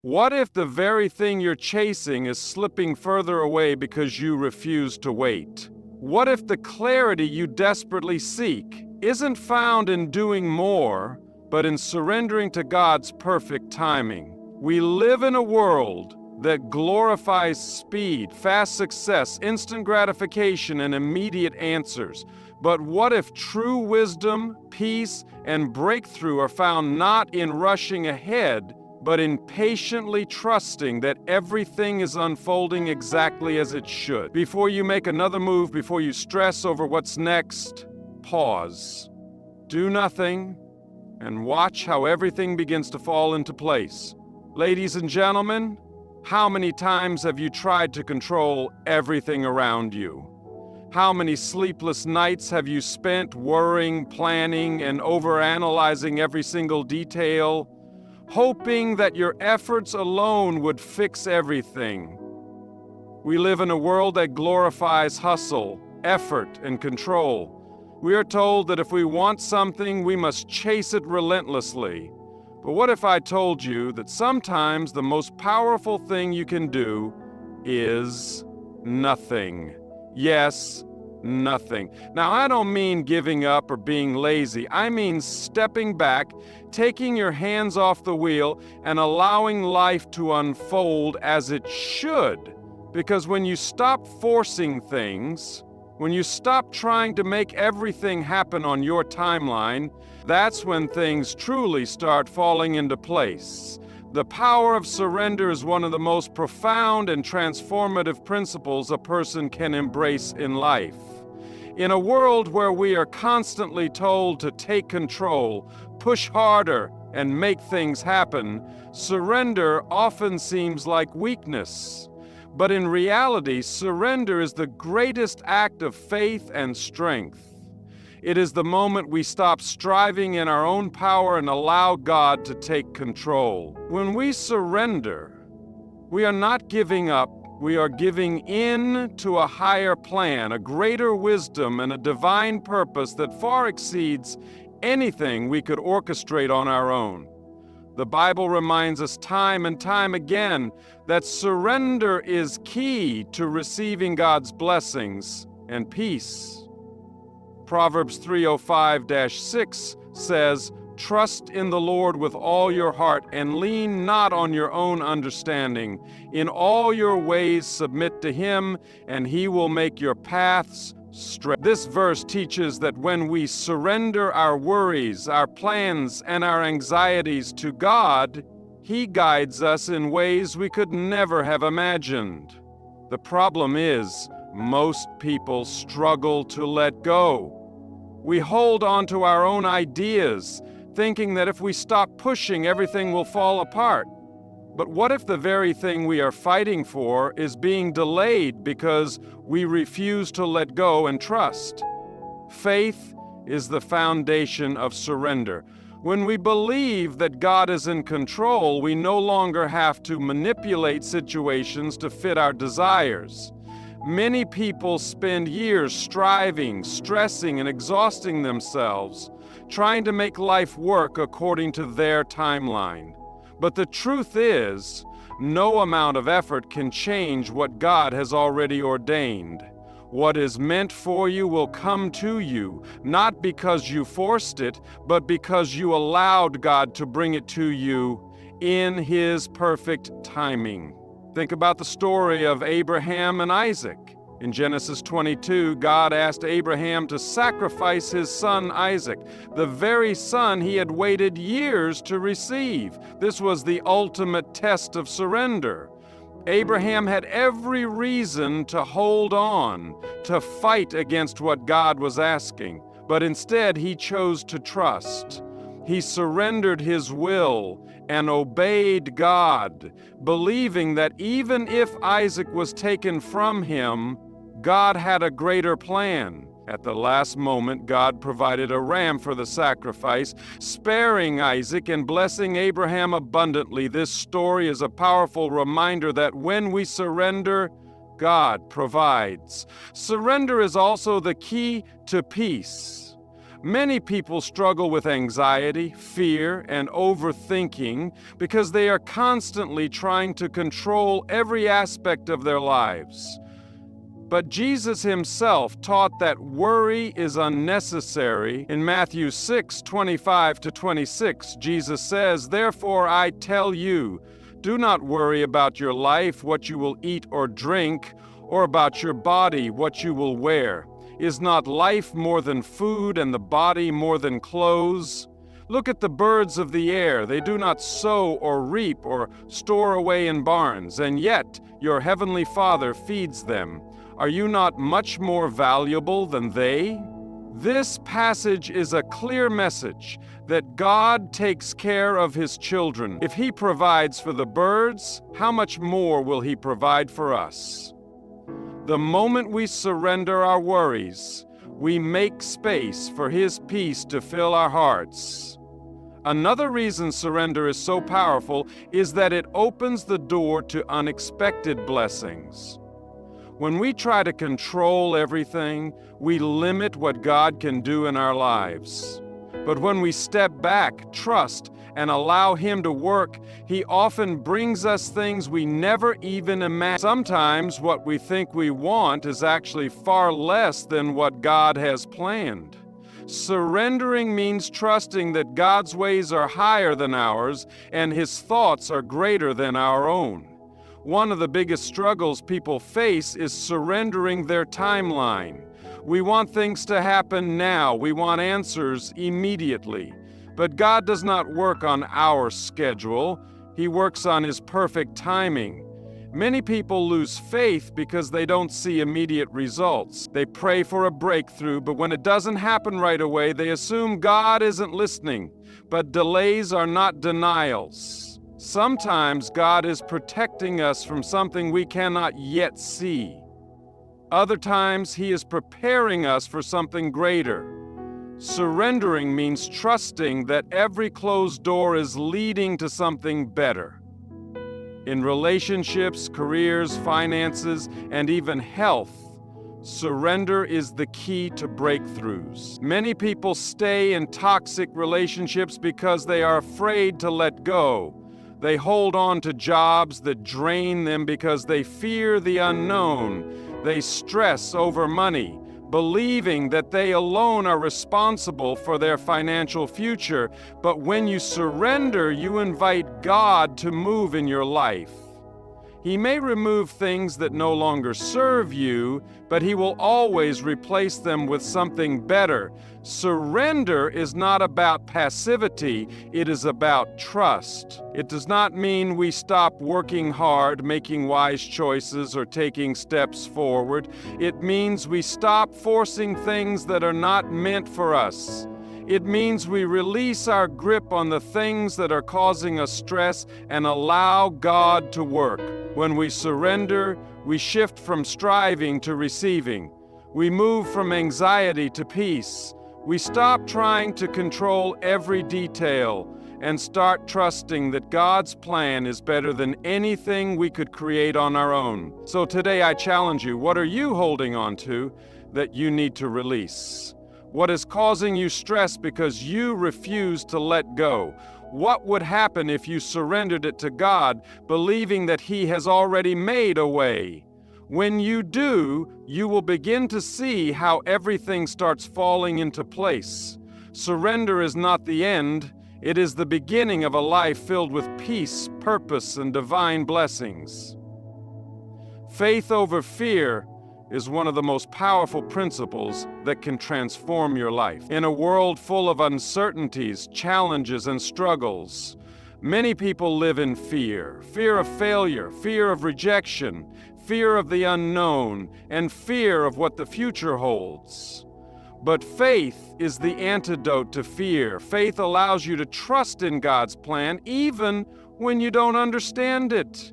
What if the very thing you're chasing is slipping further away because you refuse to wait? What if the clarity you desperately seek isn't found in doing more, but in surrendering to God's perfect timing? We live in a world that glorifies speed, fast success, instant gratification, and immediate answers. But what if true wisdom, peace, and breakthrough are found not in rushing ahead, but in patiently trusting that everything is unfolding exactly as it should? Before you make another move, before you stress over what's next, pause. Do nothing, and watch how everything begins to fall into place. Ladies and gentlemen, how many times have you tried to control everything around you? How many sleepless nights have you spent worrying, planning, and overanalyzing every single detail, hoping that your efforts alone would fix everything? We live in a world that glorifies hustle, effort, and control. We are told that if we want something, we must chase it relentlessly. But what if I told you that sometimes the most powerful thing you can do is nothing? Yes, nothing. Now, I don't mean giving up or being lazy. I mean stepping back, taking your hands off the wheel, and allowing life to unfold as it should. Because when you stop forcing things, when you stop trying to make everything happen on your timeline, that's when things truly start falling into place. The power of surrender is one of the most profound and transformative principles a person can embrace in life. In a world where we are constantly told to take control, push harder, and make things happen, surrender often seems like weakness. But in reality, surrender is the greatest act of faith and strength. It is the moment we stop striving in our own power and allow God to take control. When we surrender, we are not giving up, we are giving in to a higher plan, a greater wisdom, and a divine purpose that far exceeds anything we could orchestrate on our own. The Bible reminds us time and time again that surrender is key to receiving God's blessings and peace. Proverbs 3:05-6 says, "Trust in the Lord with all your heart and lean not on your own understanding. In all your ways submit to Him, and He will make your paths straight." This verse teaches that when we surrender our worries, our plans, and our anxieties to God, He guides us in ways we could never have imagined. The problem is, most people struggle to let go. We hold on to our own ideas, thinking that if we stop pushing, everything will fall apart. But what if the very thing we are fighting for is being delayed because we refuse to let go and trust? Faith is the foundation of surrender. When we believe that God is in control, we no longer have to manipulate situations to fit our desires. Many people spend years striving, stressing, and exhausting themselves, trying to make life work according to their timeline. But the truth is, no amount of effort can change what God has already ordained. What is meant for you will come to you, not because you forced it, but because you allowed God to bring it to you in His perfect timing. Think about the story of Abraham and Isaac. In Genesis 22, God asked Abraham to sacrifice his son Isaac, the very son he had waited years to receive. This was the ultimate test of surrender. Abraham had every reason to hold on, to fight against what God was asking, but instead he chose to trust. He surrendered his will and obeyed God, believing that even if Isaac was taken from him, God had a greater plan. At the last moment, God provided a ram for the sacrifice, sparing Isaac and blessing Abraham abundantly. This story is a powerful reminder that when we surrender, God provides. Surrender is also the key to peace. Many people struggle with anxiety, fear, and overthinking because they are constantly trying to control every aspect of their lives. But Jesus himself taught that worry is unnecessary. In Matthew 6:25-26, Jesus says, "Therefore I tell you, do not worry about your life, what you will eat or drink, or about your body, what you will wear. Is not life more than food, and the body more than clothes? Look at the birds of the air. They do not sow or reap or store away in barns, and yet your heavenly Father feeds them. Are you not much more valuable than they?" This passage is a clear message that God takes care of his children. If he provides for the birds, how much more will he provide for us? The moment we surrender our worries, we make space for his peace to fill our hearts. Another reason surrender is so powerful is that it opens the door to unexpected blessings. When we try to control everything, we limit what God can do in our lives. But when we step back, trust, and allow him to work, he often brings us things we never even imagined. Sometimes what we think we want is actually far less than what God has planned. Surrendering means trusting that God's ways are higher than ours and his thoughts are greater than our own. One of the biggest struggles people face is surrendering their timeline. We want things to happen now. We want answers immediately. But God does not work on our schedule. He works on his perfect timing. Many people lose faith because they don't see immediate results. They pray for a breakthrough, but when it doesn't happen right away, they assume God isn't listening. But delays are not denials. Sometimes God is protecting us from something we cannot yet see. Other times, he is preparing us for something greater. Surrendering means trusting that every closed door is leading to something better. In relationships, careers, finances, and even health, surrender is the key to breakthroughs. Many people stay in toxic relationships because they are afraid to let go. They hold on to jobs that drain them because they fear the unknown. They stress over money, believing that they alone are responsible for their financial future. But when you surrender, you invite God to move in your life. He may remove things that no longer serve you, but he will always replace them with something better. Surrender is not about passivity, it is about trust. It does not mean we stop working hard, making wise choices, or taking steps forward. It means we stop forcing things that are not meant for us. It means we release our grip on the things that are causing us stress and allow God to work. When we surrender, we shift from striving to receiving. We move from anxiety to peace. We stop trying to control every detail and start trusting that God's plan is better than anything we could create on our own. So today I challenge you, what are you holding on to that you need to release? What is causing you stress because you refuse to let go? What would happen if you surrendered it to God, believing that he has already made a way? When you do, you will begin to see how everything starts falling into place. Surrender is not the end. It is the beginning of a life filled with peace, purpose, and divine blessings. Faith over fear is one of the most powerful principles that can transform your life. In a world full of uncertainties, challenges, and struggles, many people live in fear. Fear of failure, fear of rejection, fear of the unknown, and fear of what the future holds. But faith is the antidote to fear. Faith allows you to trust in God's plan even when you don't understand it.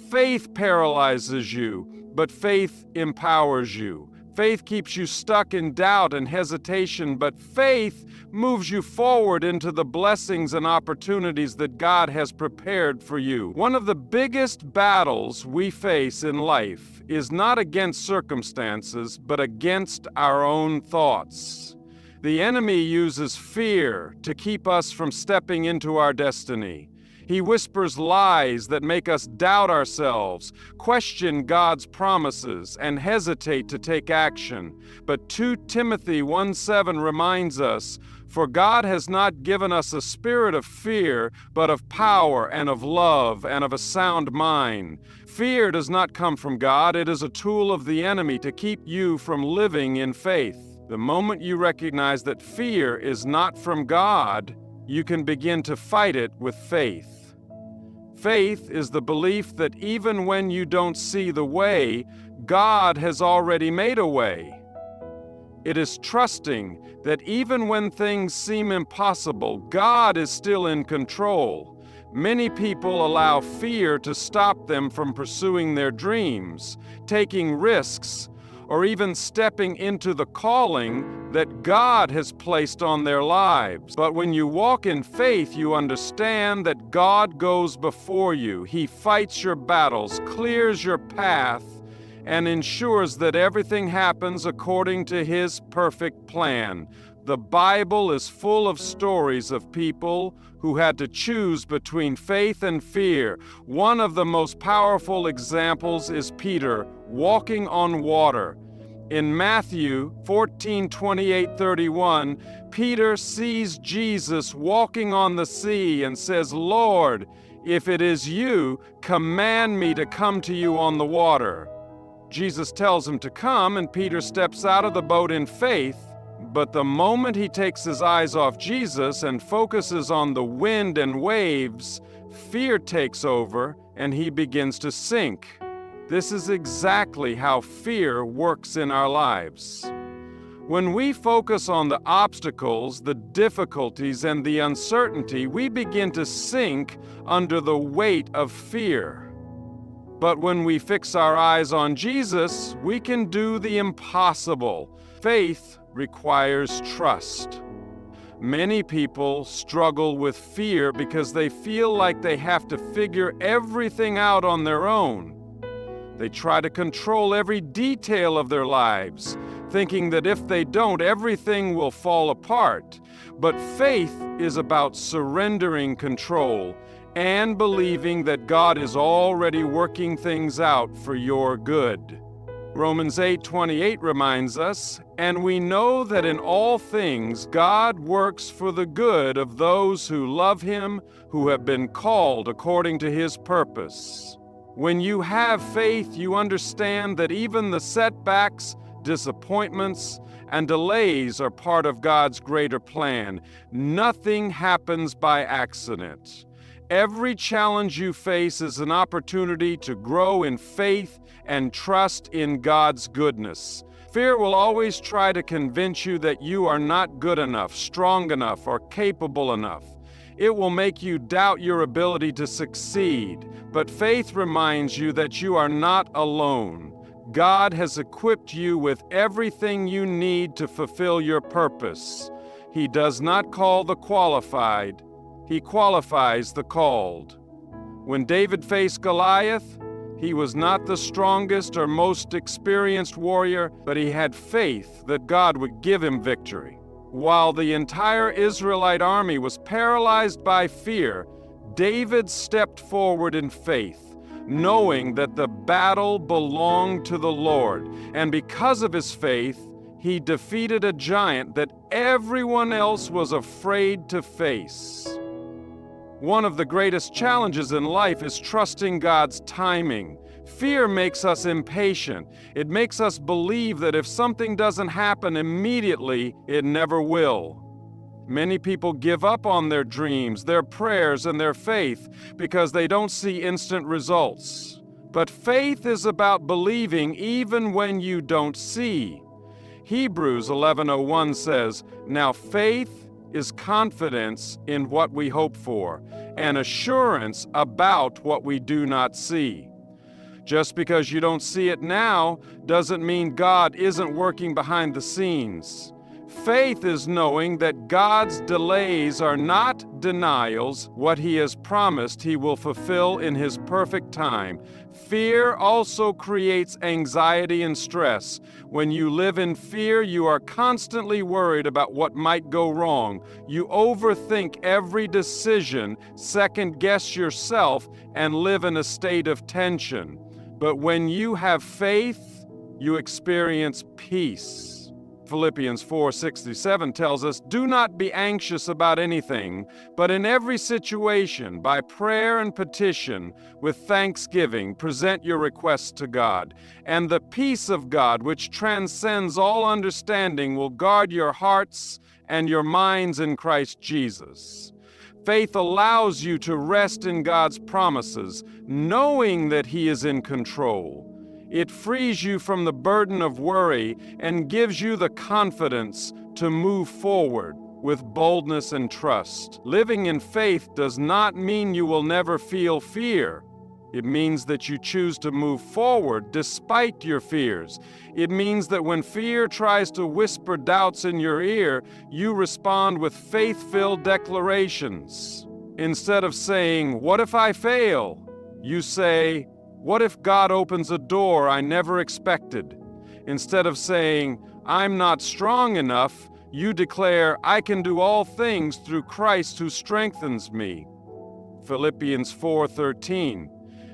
Faith paralyzes you, but faith empowers you. Faith keeps you stuck in doubt and hesitation, but faith moves you forward into the blessings and opportunities that God has prepared for you. One of the biggest battles we face in life is not against circumstances, but against our own thoughts. The enemy uses fear to keep us from stepping into our destiny. He whispers lies that make us doubt ourselves, question God's promises, and hesitate to take action. But 2 Timothy 1:7 reminds us, "For God has not given us a spirit of fear, but of power and of love and of a sound mind." Fear does not come from God. It is a tool of the enemy to keep you from living in faith. The moment you recognize that fear is not from God, you can begin to fight it with faith. Faith is the belief that even when you don't see the way, God has already made a way. It is trusting that even when things seem impossible, God is still in control. Many people allow fear to stop them from pursuing their dreams, taking risks, or even stepping into the calling that God has placed on their lives. But when you walk in faith, you understand that God goes before you. He fights your battles, clears your path, and ensures that everything happens according to His perfect plan. The Bible is full of stories of people who had to choose between faith and fear. One of the most powerful examples is Peter walking on water. In Matthew 14:28-31, Peter sees Jesus walking on the sea and says, "Lord, if it is you, command me to come to you on the water." Jesus tells him to come, and Peter steps out of the boat in faith. But the moment he takes his eyes off Jesus and focuses on the wind and waves, fear takes over and he begins to sink. This is exactly how fear works in our lives. When we focus on the obstacles, the difficulties, and the uncertainty, we begin to sink under the weight of fear. But when we fix our eyes on Jesus, we can do the impossible. Faith requires trust. Many people struggle with fear because they feel like they have to figure everything out on their own. They try to control every detail of their lives, thinking that if they don't, everything will fall apart. But faith is about surrendering control and believing that God is already working things out for your good. Romans 8:28 reminds us, "And we know that in all things God works for the good of those who love Him, who have been called according to His purpose." When you have faith, you understand that even the setbacks, disappointments, and delays are part of God's greater plan. Nothing happens by accident. Every challenge you face is an opportunity to grow in faith and trust in God's goodness. Fear will always try to convince you that you are not good enough, strong enough, or capable enough. It will make you doubt your ability to succeed, but faith reminds you that you are not alone. God has equipped you with everything you need to fulfill your purpose. He does not call the qualified, He qualifies the called. When David faced Goliath, he was not the strongest or most experienced warrior, but he had faith that God would give him victory. While the entire Israelite army was paralyzed by fear, David stepped forward in faith, knowing that the battle belonged to the Lord. And because of his faith, he defeated a giant that everyone else was afraid to face. One of the greatest challenges in life is trusting God's timing. Fear makes us impatient. It makes us believe that if something doesn't happen immediately, it never will. Many people give up on their dreams, their prayers, and their faith because they don't see instant results. But faith is about believing even when you don't see. Hebrews 11:01 says, "Now faith is confidence in what we hope for, and assurance about what we do not see." Just because you don't see it now doesn't mean God isn't working behind the scenes. Faith is knowing that God's delays are not denials. What He has promised He will fulfill in His perfect time. Fear also creates anxiety and stress. When you live in fear, you are constantly worried about what might go wrong. You overthink every decision, second-guess yourself, and live in a state of tension. But when you have faith, you experience peace. Philippians 4:67 tells us, "Do not be anxious about anything, but in every situation, by prayer and petition, with thanksgiving, present your requests to God. And the peace of God, which transcends all understanding, will guard your hearts and your minds in Christ Jesus." Faith allows you to rest in God's promises, knowing that He is in control. It frees you from the burden of worry and gives you the confidence to move forward with boldness and trust. Living in faith does not mean you will never feel fear. It means that you choose to move forward despite your fears. It means that when fear tries to whisper doubts in your ear, you respond with faith-filled declarations. Instead of saying, "What if I fail?" you say, "What if God opens a door I never expected?" Instead of saying, "I'm not strong enough," you declare, "I can do all things through Christ who strengthens me." Philippians 4:13.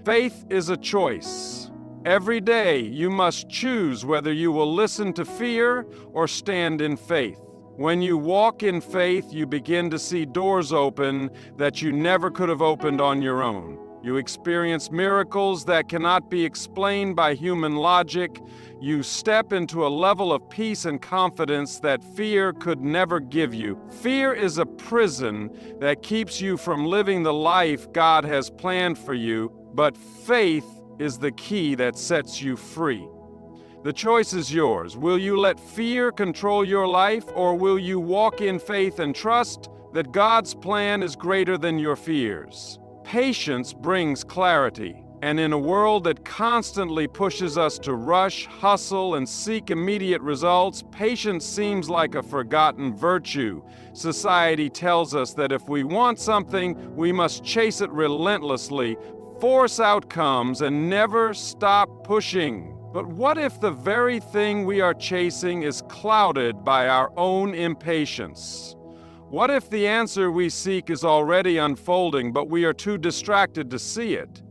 Faith is a choice. Every day you must choose whether you will listen to fear or stand in faith. When you walk in faith, you begin to see doors open that you never could have opened on your own. You experience miracles that cannot be explained by human logic. You step into a level of peace and confidence that fear could never give you. Fear is a prison that keeps you from living the life God has planned for you, but faith is the key that sets you free. The choice is yours. Will you let fear control your life, or will you walk in faith and trust that God's plan is greater than your fears? Patience brings clarity, and in a world that constantly pushes us to rush, hustle, and seek immediate results, patience seems like a forgotten virtue. Society tells us that if we want something, we must chase it relentlessly, force outcomes, and never stop pushing. But what if the very thing we are chasing is clouded by our own impatience? What if the answer we seek is already unfolding, but we are too distracted to see it?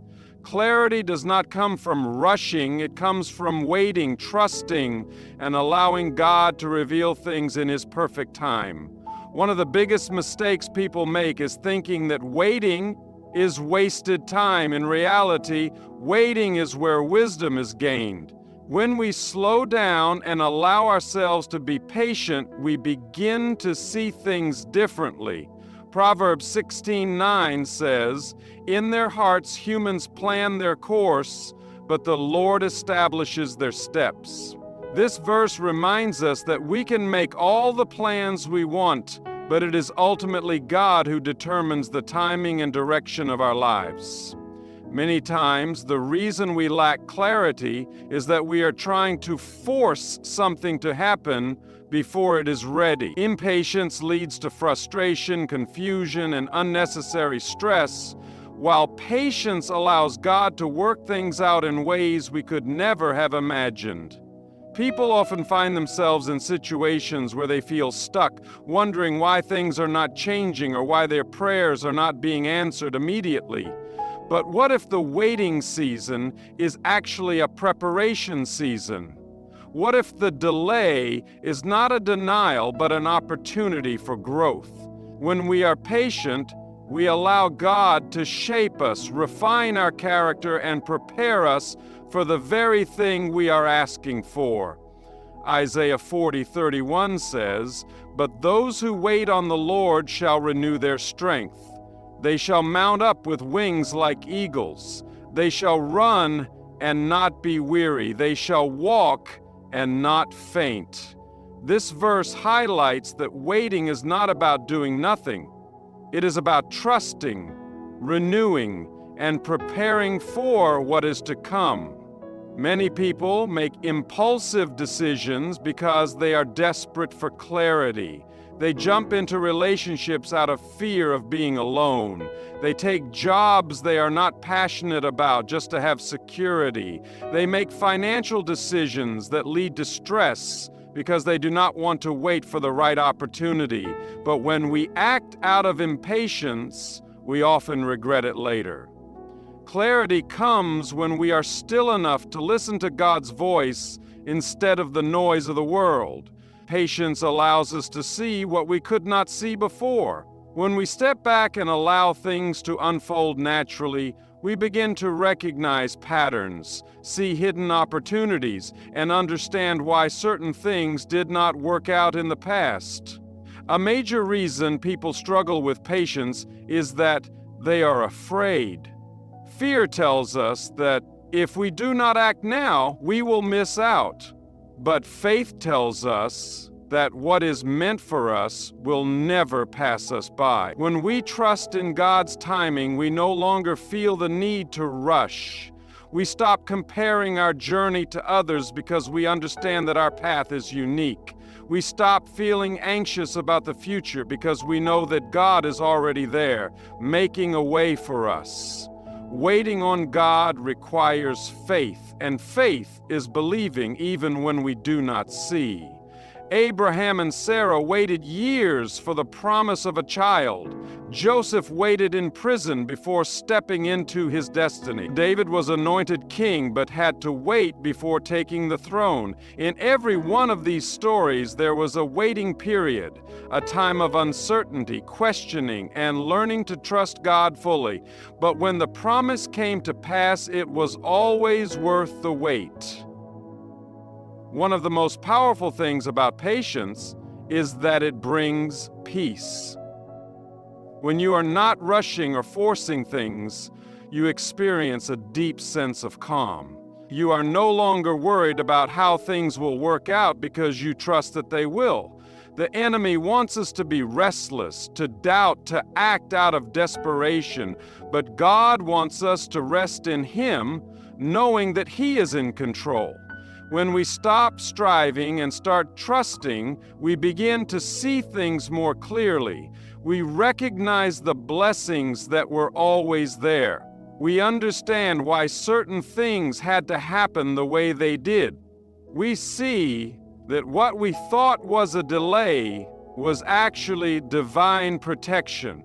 Clarity does not come from rushing, it comes from waiting, trusting, and allowing God to reveal things in His perfect time. One of the biggest mistakes people make is thinking that waiting is wasted time. In reality, waiting is where wisdom is gained. When we slow down and allow ourselves to be patient, we begin to see things differently. Proverbs 16:9 says, "In their hearts humans plan their course, but the Lord establishes their steps." This verse reminds us that we can make all the plans we want, but it is ultimately God who determines the timing and direction of our lives. Many times, the reason we lack clarity is that we are trying to force something to happen before it is ready. Impatience leads to frustration, confusion, and unnecessary stress, while patience allows God to work things out in ways we could never have imagined. People often find themselves in situations where they feel stuck, wondering why things are not changing or why their prayers are not being answered immediately. But what if the waiting season is actually a preparation season? What if the delay is not a denial but an opportunity for growth? When we are patient, we allow God to shape us, refine our character, and prepare us for the very thing we are asking for. Isaiah 40:31 says, "But those who wait on the Lord shall renew their strength. They shall mount up with wings like eagles. They shall run and not be weary. They shall walk and not faint." This verse highlights that waiting is not about doing nothing. It is about trusting, renewing, and preparing for what is to come. Many people make impulsive decisions because they are desperate for clarity. They jump into relationships out of fear of being alone. They take jobs they are not passionate about just to have security. They make financial decisions that lead to stress because they do not want to wait for the right opportunity. But when we act out of impatience, we often regret it later. Clarity comes when we are still enough to listen to God's voice instead of the noise of the world. Patience allows us to see what we could not see before. When we step back and allow things to unfold naturally, we begin to recognize patterns, see hidden opportunities, and understand why certain things did not work out in the past. A major reason people struggle with patience is that they are afraid. Fear tells us that if we do not act now, we will miss out. But faith tells us that what is meant for us will never pass us by. When we trust in God's timing, we no longer feel the need to rush. We stop comparing our journey to others because we understand that our path is unique. We stop feeling anxious about the future because we know that God is already there, making a way for us. Waiting on God requires faith, and faith is believing even when we do not see. Abraham and Sarah waited years for the promise of a child. Joseph waited in prison before stepping into his destiny. David was anointed king but had to wait before taking the throne. In every one of these stories, there was a waiting period, a time of uncertainty, questioning, and learning to trust God fully. But when the promise came to pass, it was always worth the wait. One of the most powerful things about patience is that it brings peace. When you are not rushing or forcing things, you experience a deep sense of calm. You are no longer worried about how things will work out because you trust that they will. The enemy wants us to be restless, to doubt, to act out of desperation, but God wants us to rest in Him, knowing that He is in control. When we stop striving and start trusting, we begin to see things more clearly. We recognize the blessings that were always there. We understand why certain things had to happen the way they did. We see that what we thought was a delay was actually divine protection.